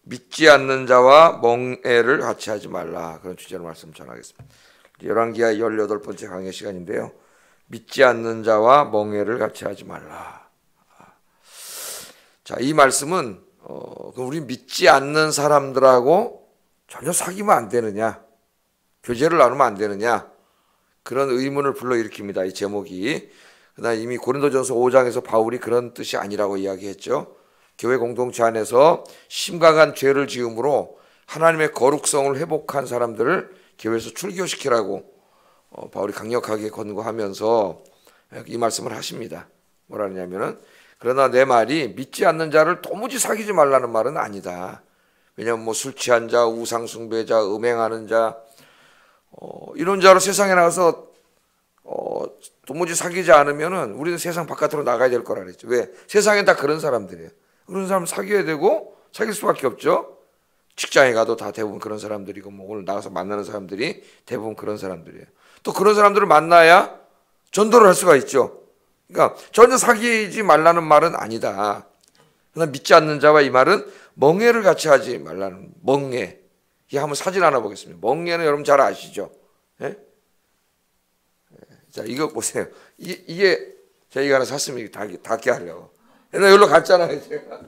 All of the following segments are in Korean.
믿지 않는 자와 멍에를 같이 하지 말라. 그런 주제로 말씀 전하겠습니다. 열왕기하 18번째 강의 시간인데요. 믿지 않는 자와 멍에를 같이 하지 말라. 자, 이 말씀은 우리 믿지 않는 사람들하고 전혀 사귀면 안 되느냐, 교제를 나누면 안 되느냐, 그런 의문을 불러일으킵니다. 이 제목이. 그러나 이미 고린도전서 5장에서 바울이 그런 뜻이 아니라고 이야기했죠. 교회 공동체 안에서 심각한 죄를 지음으로 하나님의 거룩성을 회복한 사람들을 교회에서 출교시키라고 바울이 강력하게 권고하면서 이 말씀을 하십니다. 뭐라 하냐면은, 그러나 내 말이 믿지 않는 자를 도무지 사귀지 말라는 말은 아니다. 왜냐하면 뭐 술 취한 자, 우상 숭배자, 음행하는 자, 이런 자로 세상에 나가서 도무지 사귀지 않으면은 우리는 세상 바깥으로 나가야 될 거라 그랬죠. 왜? 세상에 다 그런 사람들이에요. 그런 사람 사귀어야 되고 사귈 수밖에 없죠. 직장에 가도 다 대부분 그런 사람들이고, 뭐 오늘 나가서 만나는 사람들이 대부분 그런 사람들이에요. 또 그런 사람들을 만나야 전도를 할 수가 있죠. 그러니까 전혀 사귀지 말라는 말은 아니다. 그러나 믿지 않는 자와 이 말은 멍에를 같이 하지 말라는, 멍에. 이 한번 사진 하나 보겠습니다. 멍에는 여러분 잘 아시죠? 예? 자, 이거 보세요. 이게 제가 이거 하나 샀습니다. 닿게 하려고. 옛날에 여기로 갔잖아요, 제가.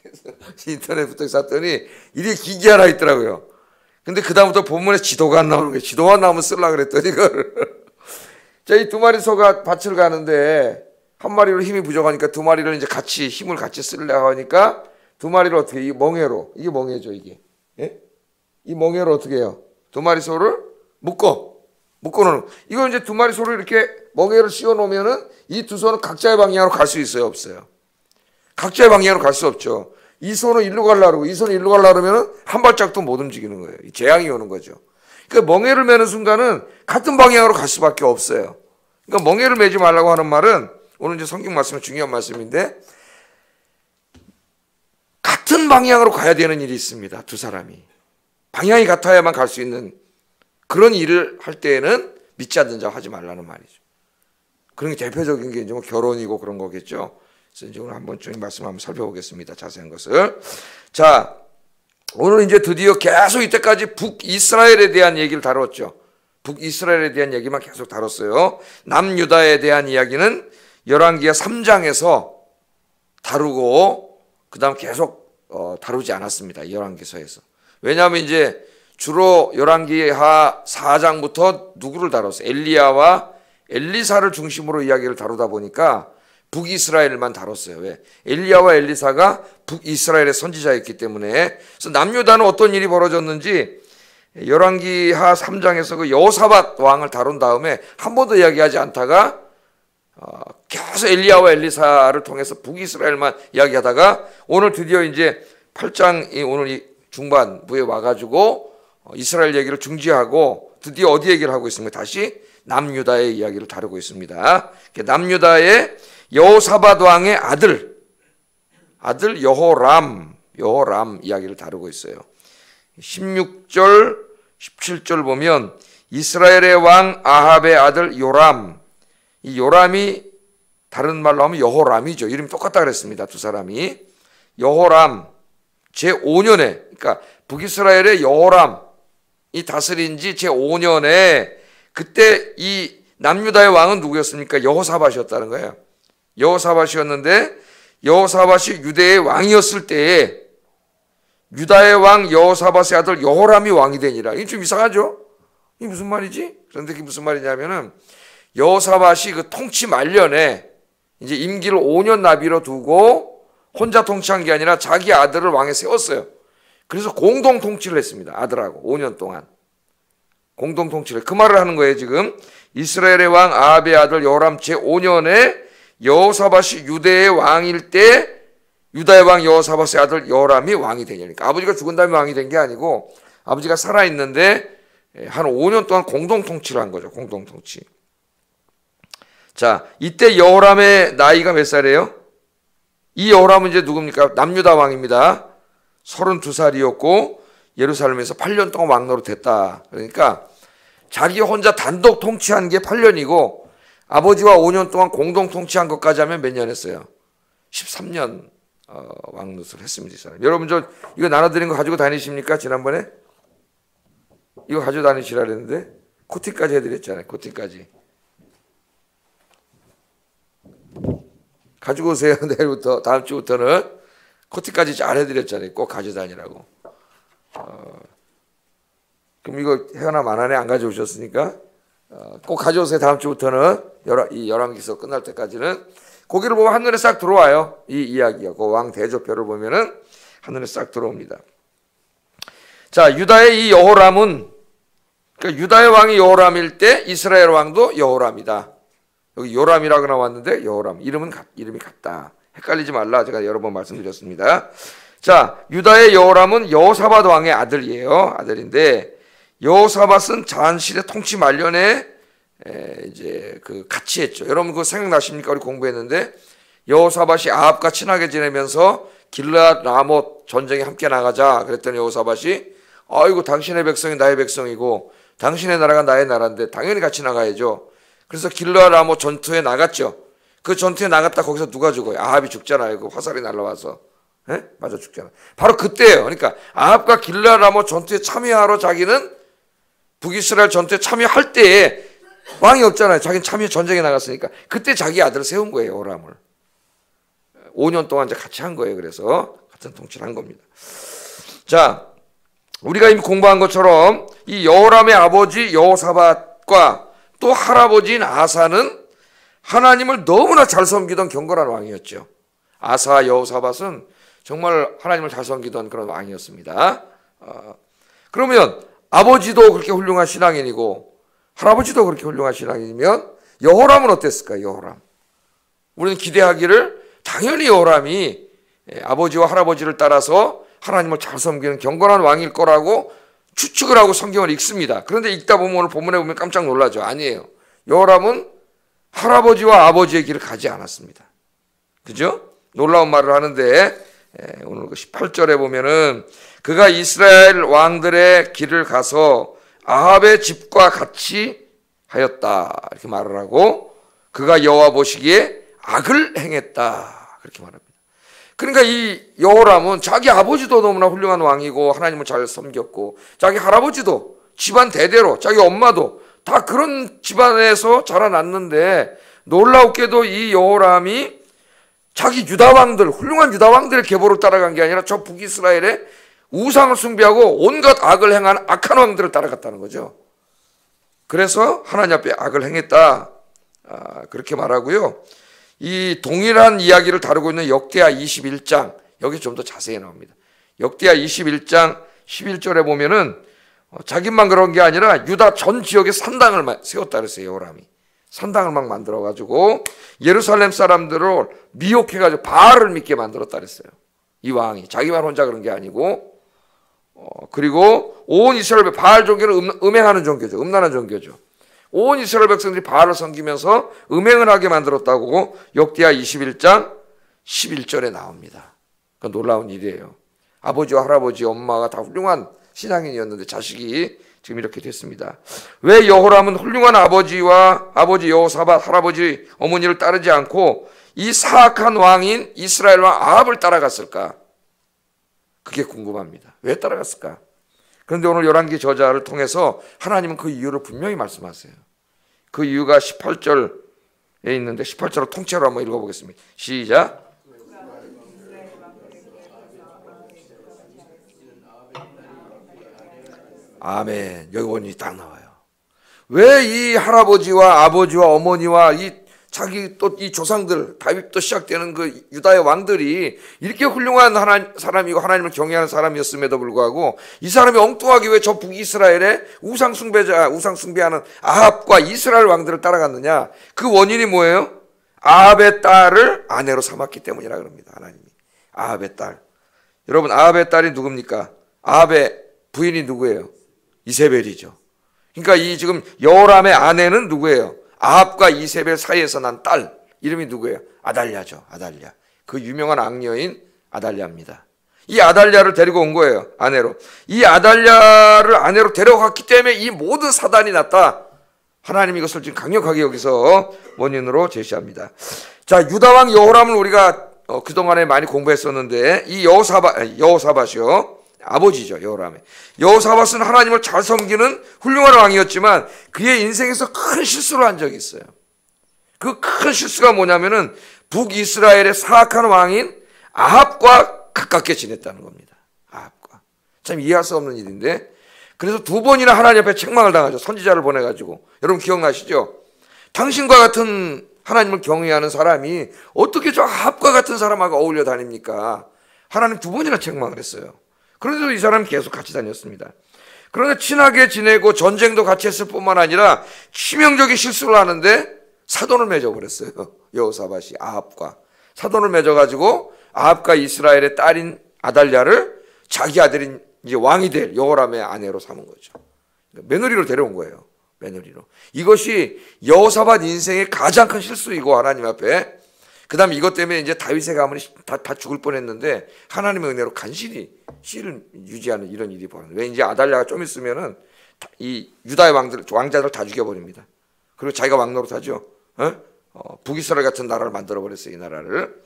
그래서 인터넷부터 샀더니 이게 기기 하나 있더라고요. 근데 그다음부터 본문에 지도가 안 나오는 거예요. 지도가 나오면 쓰려고 그랬더니 이걸. 자, 이 두 마리 소가 밭을 가는데 한 마리로 힘이 부족하니까 두 마리를 이제 같이 힘을 같이 쓰려고 하니까 두 마리를 어떻게, 이 멍에로, 이게 멍에죠, 이게. 예? 이 멍에로 어떻게 해요? 두 마리 소를 묶어놓는. 이거 이제 두 마리 소를 이렇게 멍에를 씌워 놓으면은 이 두 소는 각자의 방향으로 갈 수 있어요, 없어요? 각자의 방향으로 갈 수 없죠. 이 소는 일로 가려고 그러고 이 소는 일로 가려고 그러면은 한 발짝도 못 움직이는 거예요. 재앙이 오는 거죠. 그러니까 멍에를 매는 순간은 같은 방향으로 갈 수밖에 없어요. 그러니까 멍에를 매지 말라고 하는 말은, 오늘 이제 성경 말씀은 중요한 말씀인데, 같은 방향으로 가야 되는 일이 있습니다. 두 사람이 방향이 같아야만 갈 수 있는 그런 일을 할 때에는 믿지 않는 자 하지 말라는 말이죠. 그런 게 대표적인 게 이제 뭐 결혼이고 그런 거겠죠. 그래서 이제 오늘 한번 좀 말씀 한번 살펴보겠습니다. 자세한 것을. 자, 오늘 이제 드디어 계속 이때까지 북이스라엘에 대한 얘기를 다뤘죠. 북이스라엘에 대한 얘기만 계속 다뤘어요. 남유다에 대한 이야기는 열왕기하 3장에서 다루고 그다음 계속 다루지 않았습니다. 열왕기서에서. 왜냐하면 이제 주로 열왕기하 4장부터 누구를 다뤘어요? 엘리야와 엘리사를 중심으로 이야기를 다루다 보니까 북이스라엘만 다뤘어요. 왜? 엘리야와 엘리사가 북이스라엘의 선지자였기 때문에. 그래서 남유다는 어떤 일이 벌어졌는지 열왕기하 3장에서 그 여호사밧 왕을 다룬 다음에 한 번도 이야기하지 않다가 계속 엘리야와 엘리사를 통해서 북이스라엘만 이야기하다가 오늘 드디어 이제 8장이 오늘 이 중반부에 와가지고 이스라엘 얘기를 중지하고 드디어 어디 얘기를 하고 있습니까? 다시 남유다의 이야기를 다루고 있습니다. 남유다의 여호사밧 왕의 아들 여호람 이야기를 다루고 있어요. 16절 17절 보면 이스라엘의 왕 아합의 아들 요람, 이 요람이 다른 말로 하면 여호람이죠. 이름이 똑같다 그랬습니다. 두 사람이. 여호람 제5년에, 그러니까 북이스라엘의 여호람이 다스린 지 제5년에 그때 이 남유다의 왕은 누구였습니까? 여호사밧이었다는 거예요. 여호사밧이었는데 여호사밧이 유대의 왕이었을 때에 유다의 왕 여호사밧의 아들 여호람이 왕이 되니라. 이게 좀 이상하죠? 이게 무슨 말이지? 그런데 그게 무슨 말이냐면은 여호사밧이 그 통치 말년에 이제 임기를 5년 나비로 두고 혼자 통치한 게 아니라 자기 아들을 왕에 세웠어요. 그래서 공동 통치를 했습니다. 아들하고 5년 동안 공동 통치를. 그 말을 하는 거예요. 지금 이스라엘의 왕 아합의 아들 여호람 제5년에 여호사밧이 유대의 왕일 때 유다의 왕 여호사밧의 아들 여호람이 왕이 되니까, 아버지가 죽은 다음에 왕이 된 게 아니고 아버지가 살아있는데 한 5년 동안 공동 통치를 한 거죠. 공동 통치. 자, 이때 여호람의 나이가 몇 살이에요? 이 여호람은 이제 누굽니까? 남유다 왕입니다. 32살이었고 예루살렘에서 8년 동안 왕노릇 했다. 그러니까 자기 혼자 단독 통치한 게 8년이고 아버지와 5년 동안 공동 통치한 것까지 하면 몇 년 했어요? 13년 왕노릇을 했습니다. 이 사람. 여러분 저 이거 나눠드린 거 가지고 다니십니까? 지난번에 이거 가지고 다니시라 그랬는데 코팅까지 해드렸잖아요. 코팅까지 가지고 오세요. 내일부터 다음 주부터는 코팅까지 잘 해드렸잖아요. 꼭 가져다니라고. 그럼 이거 해나 안에 안 가져오셨으니까 꼭 가져오세요. 다음 주부터는 이 열왕기서 끝날 때까지는. 거기를 보면 한눈에 싹 들어와요. 이 이야기가. 그 왕 대조표를 보면은 한눈에 싹 들어옵니다. 자, 유다의 이 여호람은, 그러니까 유다의 왕이 여호람일 때 이스라엘 왕도 여호람이다. 여기 요람이라고 나왔는데 여호람 이름이 같다. 헷갈리지 말라 제가 여러 번 말씀드렸습니다. 자, 유다의 여호람은 여호사밧 왕의 아들이에요. 아들인데 여호사밧은 잔실의 통치 말년에 이제 같이 했죠. 여러분 그거 생각나십니까? 우리 공부했는데 여호사밧이 아합과 친하게 지내면서 길르앗 라못 전쟁에 함께 나가자 그랬더니 여호사밧이 아이고 당신의 백성이 나의 백성이고 당신의 나라가 나의 나라인데 당연히 같이 나가야죠. 그래서 길르앗 라못 전투에 나갔죠. 그 전투에 나갔다 거기서 누가 죽어요? 아합이 죽잖아요. 그 화살이 날라와서 맞아 죽잖아요. 바로 그때예요. 그러니까 아합과 길르앗 라못 전투에 참여하러 자기는 북이스라엘 전투에 참여할 때에 왕이 없잖아요. 자기는 참여 전쟁에 나갔으니까 그때 자기 아들을 세운 거예요. 여호람을 5년 동안 이제 같이 한 거예요. 그래서 같은 통치를 한 겁니다. 자, 우리가 이미 공부한 것처럼 이 여호람의 아버지 여호사밧과 또 할아버지인 아사는 하나님을 너무나 잘 섬기던 경건한 왕이었죠. 아사 여호사밧은 정말 하나님을 잘 섬기던 그런 왕이었습니다. 그러면 아버지도 그렇게 훌륭한 신앙인이고 할아버지도 그렇게 훌륭한 신앙인이면 여호람은 어땠을까요? 여호람. 우리는 기대하기를 당연히 여호람이 아버지와 할아버지를 따라서 하나님을 잘 섬기는 경건한 왕일 거라고 추측을 하고 성경을 읽습니다. 그런데 읽다 보면 오늘 본문에 보면 깜짝 놀라죠. 아니에요. 여호람은 할아버지와 아버지의 길을 가지 않았습니다. 그죠? 놀라운 말을 하는데 오늘 그 18절에 보면은 그가 이스라엘 왕들의 길을 가서 아합의 집과 같이 하였다 이렇게 말을 하고 그가 여호와 보시기에 악을 행했다 그렇게 말합니다. 그러니까 이 여호람은 자기 아버지도 너무나 훌륭한 왕이고 하나님을 잘 섬겼고 자기 할아버지도 집안 대대로 자기 엄마도 다 그런 집안에서 자라났는데 놀랍게도 이 여호람이 자기 유다 왕들 훌륭한 유다 왕들의 계보를 따라간 게 아니라 저 북이스라엘의 우상을 숭배하고 온갖 악을 행한 악한 왕들을 따라갔다는 거죠. 그래서 하나님 앞에 악을 행했다 그렇게 말하고요. 이 동일한 이야기를 다루고 있는 역대하 21장 여기 좀 더 자세히 나옵니다. 역대하 21장 11절에 보면은 자기만 그런 게 아니라 유다 전 지역에 산당을 세웠다 그랬어요. 여호람이 산당을 막 만들어가지고 예루살렘 사람들을 미혹해가지고 바알을 믿게 만들었다 그랬어요. 이 왕이 자기만 혼자 그런 게 아니고 그리고 온 이스라엘 바알 종교를 음행하는 종교죠. 음란한 종교죠. 온 이스라엘 백성들이 바알을 섬기면서 음행을 하게 만들었다고 역대하 21장 11절에 나옵니다. 그건 놀라운 일이에요. 아버지와 할아버지, 엄마가 다 훌륭한 신앙인이었는데 자식이 지금 이렇게 됐습니다. 왜 여호람은 훌륭한 아버지와 아버지 여호사밧, 할아버지, 어머니를 따르지 않고 이 사악한 왕인 이스라엘 왕 아합을 따라갔을까? 그게 궁금합니다. 왜 따라갔을까? 그런데 오늘 열왕기 저자를 통해서 하나님은 그 이유를 분명히 말씀하세요. 그 이유가 18절에 있는데 18절을 통째로 한번 읽어보겠습니다. 시작. 아멘. 여기 원인이 딱 나와요. 왜 이 할아버지와 아버지와 어머니와 자기 또 이 조상들 다윗도 시작되는 그 유다의 왕들이 이렇게 훌륭한 사람이고 하나님을 경외하는 사람이었음에도 불구하고 이 사람이 엉뚱하게 왜 저 북이스라엘의 우상 숭배하는 아합과 이스라엘 왕들을 따라갔느냐? 그 원인이 뭐예요? 아합의 딸을 아내로 삼았기 때문이라 그럽니다. 하나님이 아합의 딸. 여러분 아합의 딸이 누굽니까? 아합의 부인이 누구예요? 이세벨이죠. 그러니까 이 지금 여호람의 아내는 누구예요? 아합과 이세벨 사이에서 난 딸 이름이 누구예요? 아달랴죠. 아달랴. 그 유명한 악녀인 아달랴입니다. 이 아달랴를 데리고 온 거예요. 아내로. 이 아달랴를 아내로 데려갔기 때문에 이 모든 사단이 났다. 하나님이 이것을 지금 강력하게 여기서 원인으로 제시합니다. 자, 유다왕 여호람을 우리가 그동안에 많이 공부했었는데 이 여호사밧이요. 아버지죠. 여호람의. 여호사밧은 하나님을 잘 섬기는 훌륭한 왕이었지만 그의 인생에서 큰 실수를 한 적이 있어요. 그 큰 실수가 뭐냐면은 북이스라엘의 사악한 왕인 아합과 가깝게 지냈다는 겁니다. 아합과. 참 이해할 수 없는 일인데 그래서 2번이나 하나님 앞에 책망을 당하죠. 선지자를 보내가지고. 여러분 기억나시죠? 당신과 같은 하나님을 경외하는 사람이 어떻게 저 아합과 같은 사람하고 어울려 다닙니까? 하나님 2번이나 책망을 했어요. 그런데도 이 사람이 계속 같이 다녔습니다. 그런데 친하게 지내고 전쟁도 같이 했을 뿐만 아니라 치명적인 실수를 하는데 사돈을 맺어버렸어요. 여호사밧이 아합과 사돈을 맺어가지고 아합과 이스라엘의 딸인 아달랴를 자기 아들인 이제 왕이 될 여호람의 아내로 삼은 거죠. 며느리로 데려온 거예요. 며느리로. 이것이 여호사밧 인생의 가장 큰 실수이고 하나님 앞에. 그다음 이것 때문에 이제 다윗의 가문이 다 죽을 뻔했는데 하나님의 은혜로 간신히 씨를 유지하는 이런 일이 벌어요. 왜 이제 아달랴가 좀 있으면은 이 유다의 왕자들 다 죽여버립니다. 그리고 자기가 왕노릇하죠. 북이스라엘 같은 나라를 만들어 버렸어요. 이 나라를.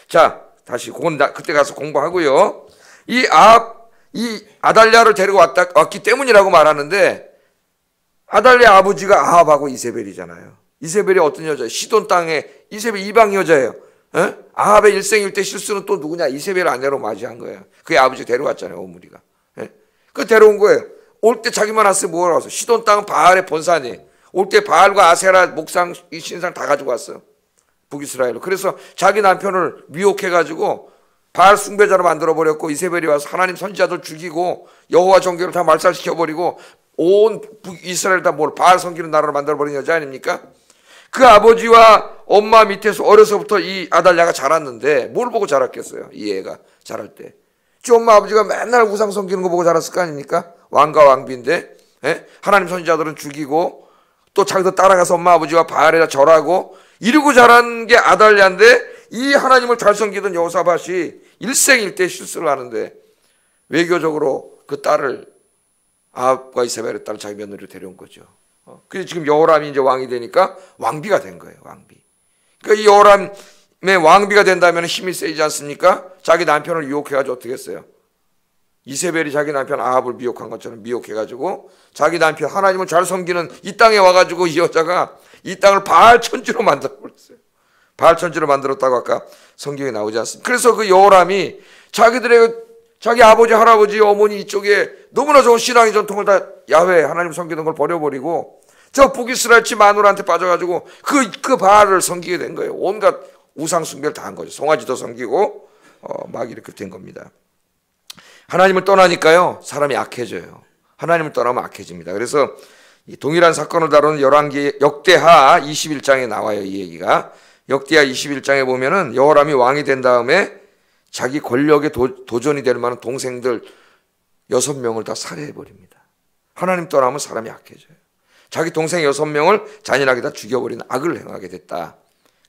자, 다시 그때 가서 공부하고요. 이 아달랴를 데리고 왔기 때문이라고 말하는데 아달랴 아버지가 아합하고 이세벨이잖아요. 이세벨이 어떤 여자예요? 시돈 땅에 이세벨 이방 여자예요. 아합의 일생일대 실수는 또 누구냐? 이세벨 아내로 맞이한 거예요. 그의 아버지 데려왔잖아요. 오므리가. 그 데려온 거예요. 올 때 자기만 왔어요. 뭐라고 왔어요? 시돈 땅은 바알의 본산이에요. 올 때 바알과 아세라 목상 이 신상 다 가지고 왔어요. 북이스라엘로. 그래서 자기 남편을 미혹해가지고 바알 숭배자로 만들어버렸고 이세벨이 와서 하나님 선지자들 죽이고 여호와 종교를 다 말살시켜버리고 온 북이스라엘 다 바알 섬기는 나라로 만들어버린 여자 아닙니까? 그 아버지와 엄마 밑에서 어려서부터 이 아달랴가 자랐는데 뭘 보고 자랐겠어요? 이 애가 자랄 때. 지 엄마 아버지가 맨날 우상 섬기는 거 보고 자랐을 거 아닙니까? 왕과 왕비인데 하나님 선지자들은 죽이고 또 자기도 따라가서 엄마 아버지와 바알에다 절하고 이러고 자란 게 아달랴인데 이 하나님을 잘 섬기던 여호사밧이 일생일대 실수를 하는데 외교적으로 그 딸을 아합과 이세벨의 딸을 자기 며느리로 데려온 거죠. 그래서 지금 여호람이 이제 왕이 되니까 왕비가 된 거예요. 왕비. 그러니까 이 여호람의 왕비가 된다면 힘이 세지 않습니까? 자기 남편을 유혹해가지고 어떻게 했어요? 이세벨이 자기 남편 아합을 미혹한 것처럼 미혹해가지고 자기 남편 하나님을 잘 섬기는 이 땅에 와가지고 이 여자가 이 땅을 바알 천지로 만들어버렸어요. 바알 천지로 만들었다고 아까 성경에 나오지 않습니까? 그래서 그 여호람이 자기 아버지, 할아버지, 어머니 이쪽에 너무나 좋은 신앙의 전통을 다 야훼 하나님 섬기는 걸 버려버리고 저 북이스라엘 집 마누라한테 빠져가지고 그 바알을 섬기게 된 거예요. 온갖 우상 숭배를 다 한 거죠. 송아지도 섬기고 막 이렇게 된 겁니다. 하나님을 떠나니까요 사람이 악해져요. 하나님을 떠나면 악해집니다. 그래서 이 동일한 사건을 다루는 역대하 21장에 나와요. 이 얘기가. 역대하 21장에 보면은 여호람이 왕이 된 다음에 자기 권력에 도전이 될 만한 동생들 6명을 다 살해해버립니다. 하나님 떠나면 사람이 약해져요. 자기 동생 6명을 잔인하게 다 죽여버리는 악을 행하게 됐다.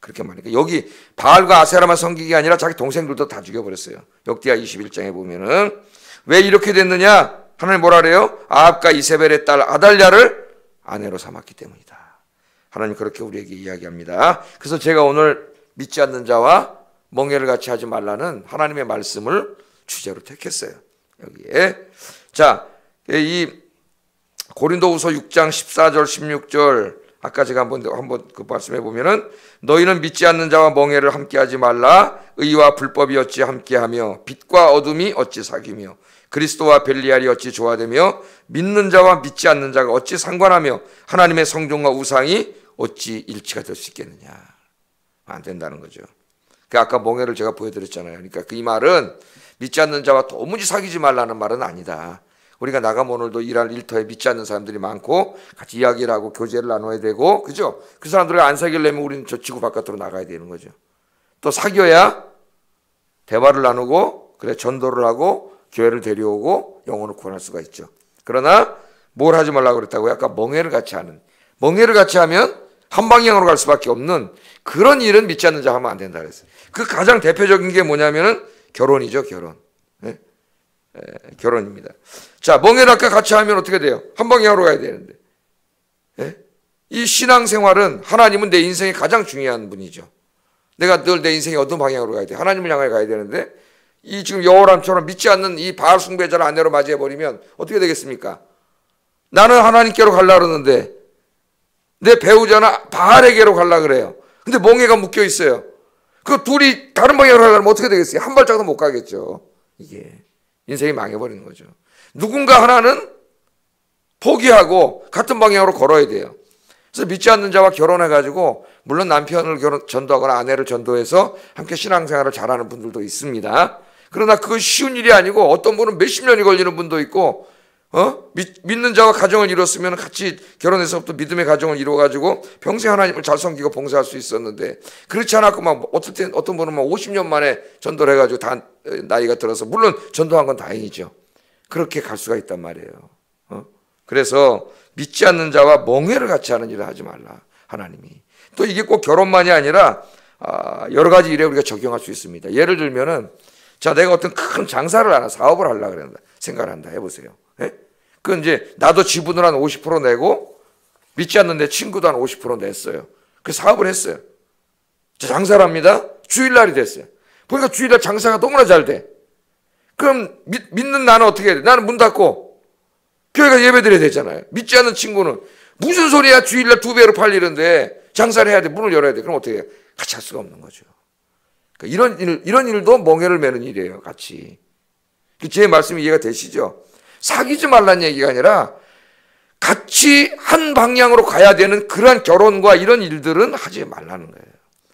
그렇게 말하니까 여기 바알과 아세라만 섬기기 아니라 자기 동생들도 다 죽여버렸어요. 역대하 21장에 보면은 왜 이렇게 됐느냐? 하나님 뭐라 그래요? 아합과 이세벨의 딸 아달랴를 아내로 삼았기 때문이다. 하나님 그렇게 우리에게 이야기합니다. 그래서 제가 오늘 믿지 않는 자와 멍해를 같이 하지 말라는 하나님의 말씀을 주제로 택했어요. 여기에. 자, 이 고린도후서 6장 14절 16절 아까 제가 한번 그 말씀해 보면은 너희는 믿지 않는 자와 멍해를 함께하지 말라. 의와 불법이 어찌 함께하며 빛과 어둠이 어찌 사귀며 그리스도와 벨리알이 어찌 조화되며 믿는 자와 믿지 않는 자가 어찌 상관하며 하나님의 성전과 우상이 어찌 일치가 될 수 있겠느냐. 안 된다는 거죠. 아까 멍해를 제가 보여드렸잖아요. 그러니까 이 말은 믿지 않는 자와 도무지 사귀지 말라는 말은 아니다. 우리가 나가면 오늘도 일할 일터에 믿지 않는 사람들이 많고 같이 이야기를 하고 교제를 나눠야 되고 그죠? 그 사람들과 안 사귀려면 우리는 저 지구 바깥으로 나가야 되는 거죠. 또 사귀어야 대화를 나누고 그래 전도를 하고 교회를 데려오고 영혼을 구원할 수가 있죠. 그러나 뭘 하지 말라고 그랬다고요? 아까 멍해를 같이 하면 한 방향으로 갈 수밖에 없는 그런 일은 믿지 않는 자 하면 안 된다 그랬어요. 그 가장 대표적인 게 뭐냐면은 결혼이죠. 결혼입니다. 자, 멍해를 아까 같이 하면 어떻게 돼요? 한 방향으로 가야 되는데. 이 신앙생활은 하나님은 내 인생에 가장 중요한 분이죠. 내가 늘 내 인생이 어떤 방향으로 가야 돼? 하나님을 향해 가야 되는데 이 지금 여호람처럼 믿지 않는 이 바알 숭배자를 아내로 맞이해버리면 어떻게 되겠습니까? 나는 하나님께로 가려고 그러는데 내 배우자는 바알에게로 가려고 그래요. 근데 멍에가 묶여 있어요. 그 둘이 다른 방향으로 가려면 어떻게 되겠어요? 한 발짝도 못 가겠죠. 이게 인생이 망해버리는 거죠. 누군가 하나는 포기하고 같은 방향으로 걸어야 돼요. 그래서 믿지 않는 자와 결혼해가지고 물론 남편을 전도하거나 아내를 전도해서 함께 신앙생활을 잘하는 분들도 있습니다. 그러나 그건 쉬운 일이 아니고 어떤 분은 몇십 년이 걸리는 분도 있고 믿는 자와 가정을 이뤘으면 같이 결혼해서부터 믿음의 가정을 이루어가지고 평생 하나님을 잘 섬기고 봉사할 수 있었는데 그렇지 않았고 막 어떤 분은 막 50년 만에 전도를 해가지고 다 나이가 들어서 물론 전도한 건 다행이죠. 그렇게 갈 수가 있단 말이에요. 그래서 믿지 않는 자와 멍해를 같이 하는 일을 하지 말라 하나님이. 또 이게 꼭 결혼만이 아니라 여러 가지 일에 우리가 적용할 수 있습니다. 예를 들면은 자 내가 어떤 큰 장사를 하나 사업을 하려고 그런다 생각을 한다 해보세요. 예? 그건 이제 나도 지분을 한 50% 내고 믿지 않는 내 친구도 한 50% 냈어요. 그 사업을 했어요. 자, 장사를 합니다. 주일날이 됐어요. 보니까 주일날 장사가 너무나 잘 돼. 그럼 믿는 나는 어떻게 해야 돼? 나는 문 닫고 교회가 예배 드려야 되잖아요. 믿지 않는 친구는 무슨 소리야 주일날 2배로 팔리는데 장사를 해야 돼. 문을 열어야 돼. 그럼 어떻게 해요? 같이 할 수가 없는 거죠. 그러니까 이런 일도 멍해를 매는 일이에요. 같이. 제 말씀이 이해가 되시죠? 사귀지 말라는 얘기가 아니라 같이 한 방향으로 가야 되는 그러한 결혼과 이런 일들은 하지 말라는 거예요.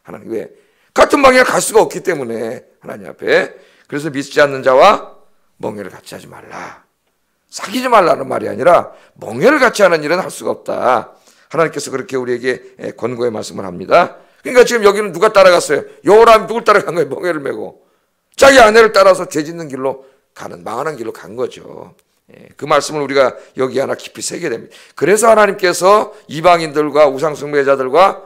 하나님 왜? 같은 방향을 갈 수가 없기 때문에 하나님 앞에. 그래서 믿지 않는 자와 멍해를 같이 하지 말라. 사귀지 말라는 말이 아니라 멍해를 같이 하는 일은 할 수가 없다. 하나님께서 그렇게 우리에게 권고의 말씀을 합니다. 그러니까 지금 여기는 누가 따라갔어요? 여호람이 누굴 따라간 거예요? 멍해를 메고. 자기 아내를 따라서 죄 짓는 길로 가는 망하는 길로 간 거죠. 그 말씀을 우리가 여기 하나 깊이 새겨야 됩니다. 그래서 하나님께서 이방인들과 우상숭배자들과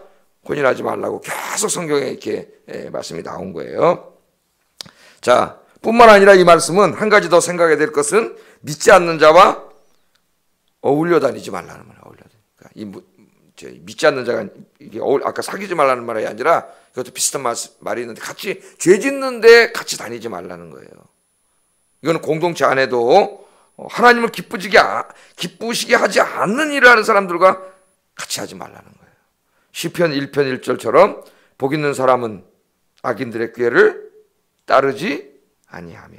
혼인하지 말라고 계속 성경에 이렇게 말씀이 나온 거예요. 자, 뿐만 아니라 이 말씀은 한 가지 더 생각해야 될 것은 믿지 않는 자와 어울려 다니지 말라는 말이에요. 어울려 다니니까 믿지 않는 자가 이게 아까 사귀지 말라는 말이 아니라 그것도 비슷한 말이 있는데 같이 죄 짓는데 같이 다니지 말라는 거예요. 이거는 공동체 안에도 하나님을 기쁘시게 하지 않는 일을 하는 사람들과 같이 하지 말라는 거예요. 시편 1편 1절처럼 복 있는 사람은 악인들의 꾀를 따르지 아니하며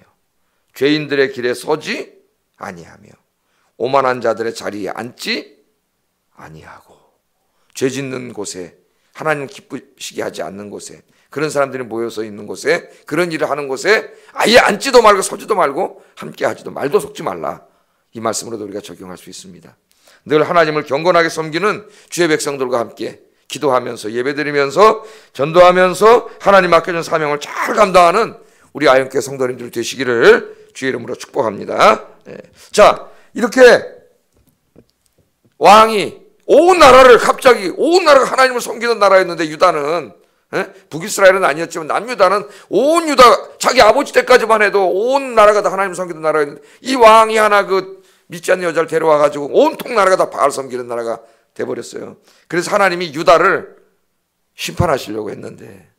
죄인들의 길에 서지 아니하며 오만한 자들의 자리에 앉지 아니하고 죄 짓는 곳에 하나님 기쁘시게 하지 않는 곳에 그런 사람들이 모여서 있는 곳에 그런 일을 하는 곳에 아예 앉지도 말고 서지도 말고 함께 하지도 말도 속지 말라. 이 말씀으로도 우리가 적용할 수 있습니다. 늘 하나님을 경건하게 섬기는 주의 백성들과 함께 기도하면서 예배드리면서 전도하면서 하나님 맡겨준 사명을 잘 감당하는 우리 아영교회 성도님들 되시기를 주의 이름으로 축복합니다. 자, 이렇게 왕이 온 나라가 하나님을 섬기는 나라였는데 유다는 북이스라엘은 아니었지만 남유다는 온 유다 자기 아버지 때까지만 해도 온 나라가 다 하나님을 섬기는 나라였는데 이 왕이 하나 그 믿지 않는 여자를 데려와 가지고 온통 나라가 다 바알 섬기는 나라가 돼버렸어요. 그래서 하나님이 유다를 심판하시려고 했는데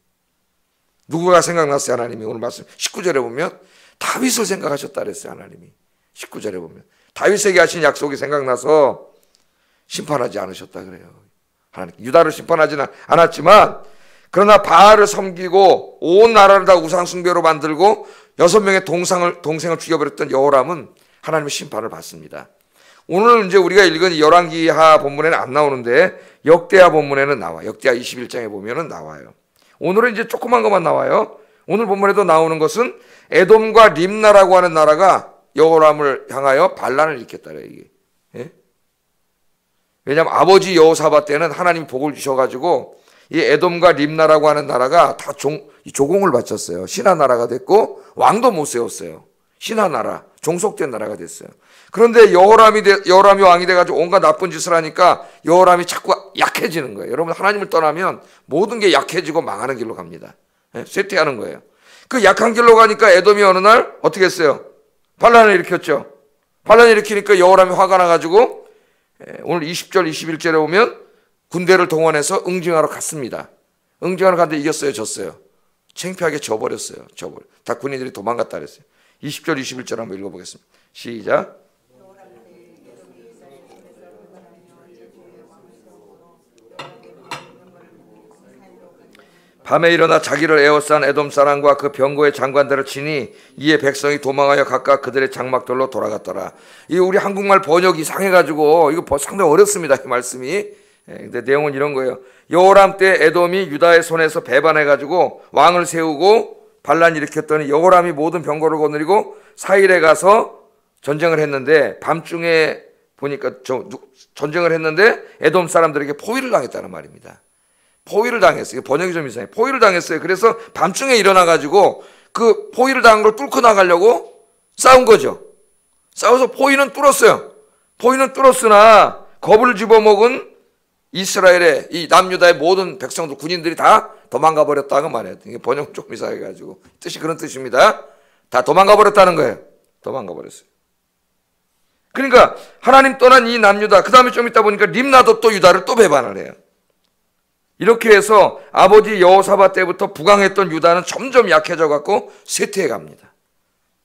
누구가 생각났어요? 하나님이 오늘 말씀 19절에 보면 다윗을 생각하셨다 그랬어요. 하나님이 19절에 보면 다윗에게 하신 약속이 생각나서 심판하지 않으셨다 그래요. 하나님 유다를 심판하지는 않았지만 그러나 바알을 섬기고 온 나라를 다 우상 숭배로 만들고 6명의 동생을 죽여버렸던 여호람은 하나님의 심판을 받습니다. 오늘 이제 우리가 읽은 열왕기하 본문에는 안 나오는데 역대하 본문에는 나와요. 역대하 21장에 보면은 나와요. 오늘은 이제 조그만 것만 나와요. 오늘 본문에도 나오는 것은 에돔과 림나라고 하는 나라가 여호람을 향하여 반란을 일으켰다 그래요. 이게. 예? 왜냐하면 아버지 여호사밧 때는 하나님이 복을 주셔가지고 이 에돔과 림나라고 하는 나라가 다 조공을 바쳤어요. 신하 나라가 됐고 왕도 못 세웠어요. 신하 나라, 종속된 나라가 됐어요. 그런데 여호람이 왕이 돼가지고 온갖 나쁜 짓을 하니까 여호람이 자꾸 약해지는 거예요. 여러분 하나님을 떠나면 모든 게 약해지고 망하는 길로 갑니다. 쇠퇴하는 거예요. 그 약한 길로 가니까 에돔이 어느 날 어떻게 했어요? 반란을 일으켰죠. 반란을 일으키니까 여호람이 화가 나가지고 오늘 20절 21절에 보면 군대를 동원해서 응징하러 갔습니다. 응징하러 갔는데 이겼어요? 졌어요? 창피하게 져버렸어요. 다 군인들이 도망갔다 그랬어요. 20절 21절 한번 읽어보겠습니다. 시작. 밤에 일어나 자기를 에워싼 에돔 사람과 그 병거의 장관들을 치니 이에 백성이 도망하여 각각 그들의 장막들로 돌아갔더라. 이 우리 한국말 번역이 이상해가지고 이거 상당히 어렵습니다. 이 말씀이. 근데 내용은 이런 거예요. 여호람 때 에돔이 유다의 손에서 배반해가지고 왕을 세우고 반란 일으켰더니 여호람이 모든 병거를 거느리고 사일에 가서 전쟁을 했는데 밤중에 보니까 전쟁을 했는데 에돔 사람들에게 포위를 당했다는 말입니다. 포위를 당했어요. 번역이 좀 이상해요. 포위를 당했어요. 그래서 밤중에 일어나가지고 그 포위를 당한 걸 뚫고 나가려고 싸운 거죠. 싸워서 포위는 뚫었어요. 포위는 뚫었으나 겁을 집어먹은 이스라엘의 이 남유다의 모든 백성들 군인들이 다 도망가 버렸다고 말해요. 이게 번역 좀 이상해가지고 뜻이 그런 뜻입니다. 다 도망가 버렸다는 거예요. 도망가 버렸어요. 그러니까 하나님 떠난 이 남유다, 그 다음에 좀 있다 보니까 림나도 또 유다를 또 배반을 해요. 이렇게 해서 아버지 여호사밧 때부터 부강했던 유다는 점점 약해져 갖고 쇠퇴해 갑니다.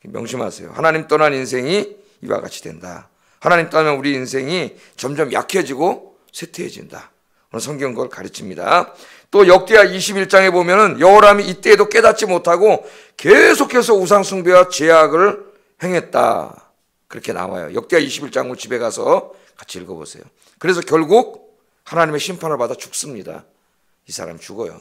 명심하세요. 하나님 떠난 인생이 이와 같이 된다. 하나님 떠나면 우리 인생이 점점 약해지고 쇠퇴해진다. 오늘 성경 그걸 가르칩니다. 또 역대하 21장에 보면은 여호람이 이때에도 깨닫지 못하고 계속해서 우상 숭배와 죄악을 행했다. 그렇게 나와요. 역대하 21장을 집에 가서 같이 읽어보세요. 그래서 결국 하나님의 심판을 받아 죽습니다. 이 사람 죽어요.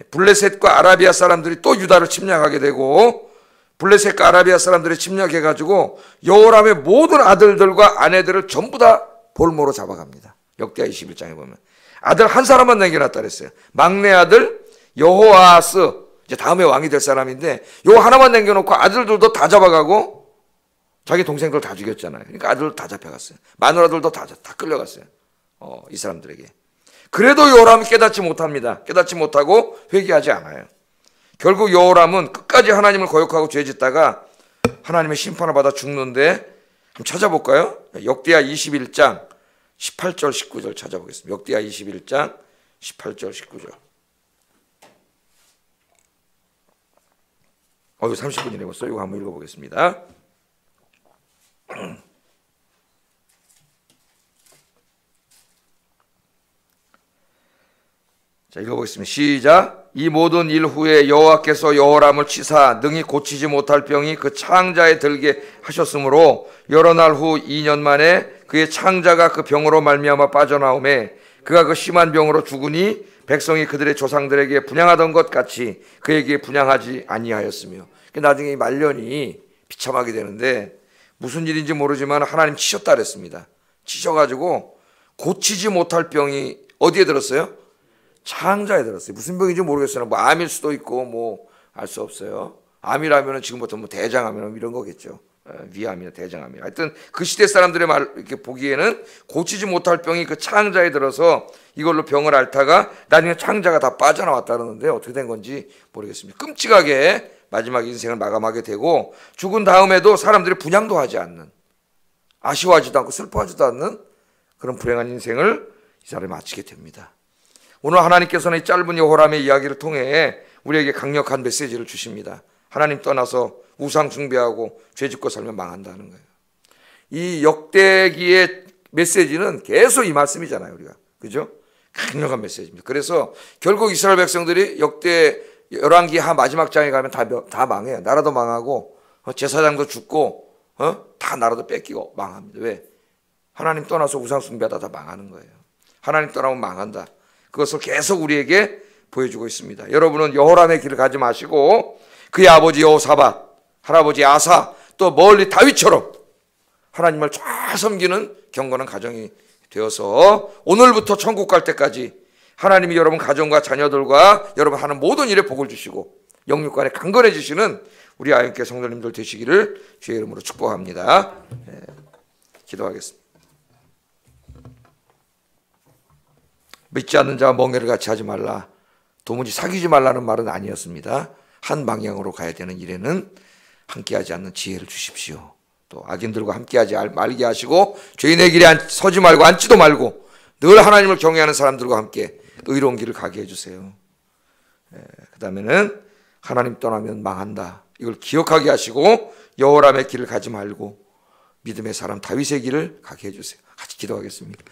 블레셋과 아라비아 사람들이 또 유다를 침략하게 되고 블레셋과 아라비아 사람들이 침략해가지고 여호람의 모든 아들들과 아내들을 전부 다 볼모로 잡아갑니다. 역대하 21장에 보면 아들 한 사람만 남겨놨다 그랬어요. 막내 아들 여호아스, 이제 다음에 왕이 될 사람인데 요 하나만 남겨놓고 아들들도 다 잡아가고 자기 동생들 다 죽였잖아요. 그러니까 아들도 다 잡혀갔어요. 마누라들도 다 끌려갔어요. 이 사람들에게. 그래도 여호람이 깨닫지 못합니다. 깨닫지 못하고 회개하지 않아요. 결국 여호람은 끝까지 하나님을 거역하고 죄짓다가 하나님의 심판을 받아 죽는데 한번 찾아볼까요? 역대하 21장 18절 19절 찾아보겠습니다. 역대하 21장 18절 19절. 30분이 남았어요. 이거 한번 읽어보겠습니다. 자, 읽어보겠습니다. 시작. 이 모든 일 후에 여호와께서 여호람을 치사 능히 고치지 못할 병이 그 창자에 들게 하셨으므로 여러 날 후 2년 만에 그의 창자가 그 병으로 말미암아 빠져나오매 그가 그 심한 병으로 죽으니 백성이 그들의 조상들에게 분향하던 것 같이 그에게 분향하지 아니하였으며. 나중에 이 말년이 비참하게 되는데 무슨 일인지 모르지만 하나님 치셨다 그랬습니다. 치셔가지고 고치지 못할 병이 어디에 들었어요? 창자에 들었어요. 무슨 병인지 모르겠어요. 뭐 암일 수도 있고 뭐 알 수 없어요. 암이라면 지금부터 뭐 대장암이나 이런 거겠죠. 위암이나 대장암이나. 하여튼 그 시대 사람들의 말 이렇게 보기에는 고치지 못할 병이 그 창자에 들어서 이걸로 병을 앓다가 나중에 창자가 다 빠져나왔다는데 어떻게 된 건지 모르겠습니다. 끔찍하게 마지막 인생을 마감하게 되고 죽은 다음에도 사람들이 분향도 하지 않는, 아쉬워하지도 않고 슬퍼하지도 않는 그런 불행한 인생을 이 사람이 마치게 됩니다. 오늘 하나님께서는 이 짧은 여호람의 이야기를 통해 우리에게 강력한 메시지를 주십니다. 하나님 떠나서 우상 숭배하고 죄짓고 살면 망한다는 거예요. 이 역대기의 메시지는 계속 이 말씀이잖아요, 우리가. 그죠? 강력한 메시지입니다. 그래서 결국 이스라엘 백성들이 역대 열왕기 하 마지막 장에 가면 다 망해요. 나라도 망하고 제사장도 죽고 다 나라도 뺏기고 망합니다. 왜? 하나님 떠나서 우상 숭배하다 다 망하는 거예요. 하나님 떠나면 망한다. 그것을 계속 우리에게 보여주고 있습니다. 여러분은 여호람의 길을 가지 마시고 그의 아버지 여호사밧, 할아버지 아사, 또 멀리 다윗처럼 하나님을 잘 섬기는 경건한 가정이 되어서 오늘부터 천국 갈 때까지 하나님이 여러분 가정과 자녀들과 여러분 하는 모든 일에 복을 주시고 영육간에 강건해지시는 우리 아영교회 성도님들 되시기를 주의 이름으로 축복합니다. 기도하겠습니다. 믿지 않는 자와 멍에를 같이 하지 말라, 도무지 사귀지 말라는 말은 아니었습니다. 한 방향으로 가야 되는 일에는 함께하지 않는 지혜를 주십시오. 또 악인들과 함께하지 말게 하시고 죄인의 길에 서지 말고 앉지도 말고 늘 하나님을 경외하는 사람들과 함께 의로운 길을 가게 해주세요. 그 다음에는 하나님 떠나면 망한다. 이걸 기억하게 하시고 여호람의 길을 가지 말고 믿음의 사람 다윗의 길을 가게 해주세요. 같이 기도하겠습니다.